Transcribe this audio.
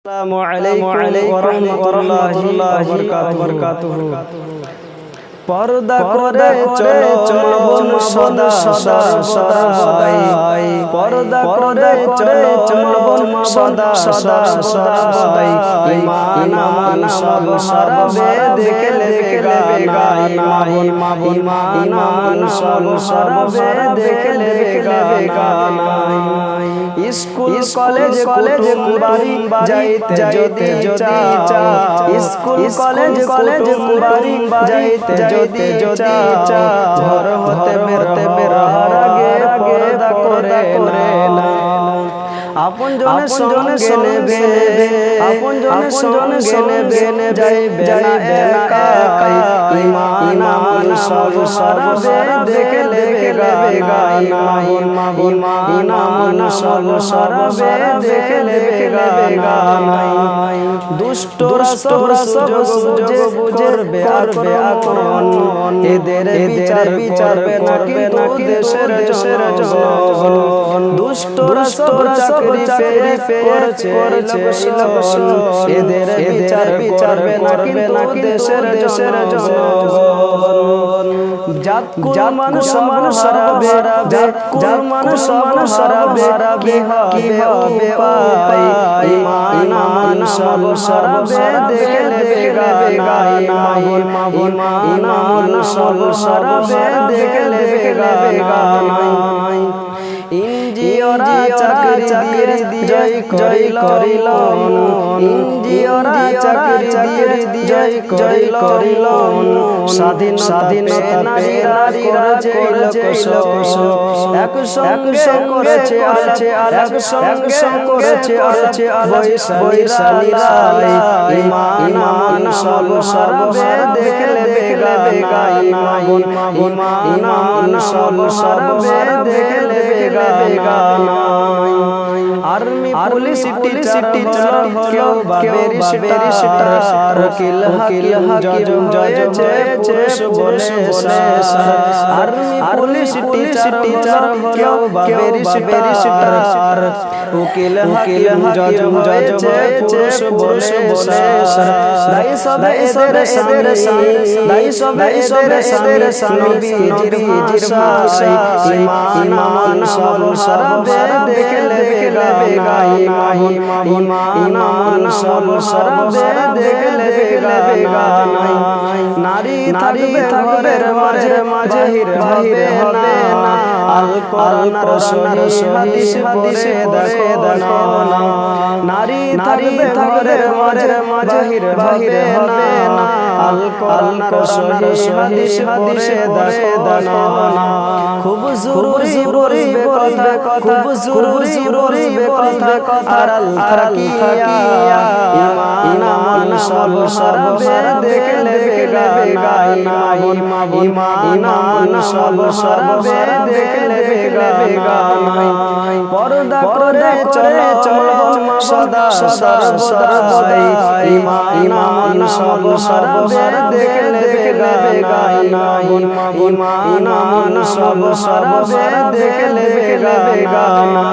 আসসালামু আলাইকুম ওয়া রাহমাতুল্লাহি ওয়া বারাকাতুহু। পর্দা করে চলো চলবন সদা সদাই, পর্দা করে চলো চলবন সদা সদাই। ঈমান আমান সব সরবে দেখলে বেগানা, ঈমান আমান সব সরবে দেখলে বেগানা। স্কুল কলেজ বাড়ি যাইতে যদি চা, স্কুল কলেজ বাড়ি যাইতে যদি চা, ঘর হতে বেরোবার আগে পর্দা করে না। আপন জনের সঙ্গে নেবে, আপন জনের সঙ্গে নেবে, যাইবে না একাই। ঈমান আমান সব সরবে দেখলে বেগানা, ঈমান আমান সব সরবে দেখলে বেগানা। দুষ্টরা সব সুযোগ বুঝে আক্রমণ, এদের বিচার না কিন্তু দেশের জনগণ। দুষ্টরা সব চাকরি পেয়েছে এদের বিচার না কিন্তু দেশের জনগণ। জাত মানুষ হারাবে, জাত মানুষ হারাবে, কি হবে উপায়? ঈমান আমান সব সরবে দেখলে বেগানা, ঈমান আমান সব সরবে দেখলে বেগানা। ইঞ্জিওরা চাকরি দিয়ে জয় করিল, ইঞ্জিওরা চাকরি দিয়ে জয় করিল। স্বাধীনতা নারীরা একসঙ্গে করেছে বৈশালীরা। ঈমান আমান সব সরবে দেখলে বেগানা, ঈমান আমান সব সরবে দেখলে বেগানা। আর্মি পুলিশ টিচার হলো ব্যারিস্টার, উকিল হাকিম জয়েছে পুরুষ বলে। আর্মি পুলিশ টিচার হলো ব্যারিস্টার, উকিল হাকিম জয়েছে পুরুষ বলে। দাই সবে এদের স্বামী নবীজির ভাষায়। ঈমান আমান সব সরবে দেখলে বেগানা, ঈমান আমান সব সরবে দেখলে বেগানা। নারী থাকবে ঘরের মাঝে বাহির হবে না, আল কোরআন সহি হাদিস পড়ে দেখো না। নারী থাকবে ঘরের মাঝে বাহির হবে না, আল কোরআন সহি হাদিস পড়ে দেখো না। খুব জরুরি কথা, খুব জরুরি কথা, আড়াল থাকিয়া। ঈমান আমান সব সরবে দেখলে বেগানা, ঈমান আমান সব সরবে দেখলে বেগানা। পর্দা করে চলো সদা সদাই, ঈমান আমান সব সরবে দেখলে বেগানা, ঈমান আমান সব সরবে দেখলে বেগানা।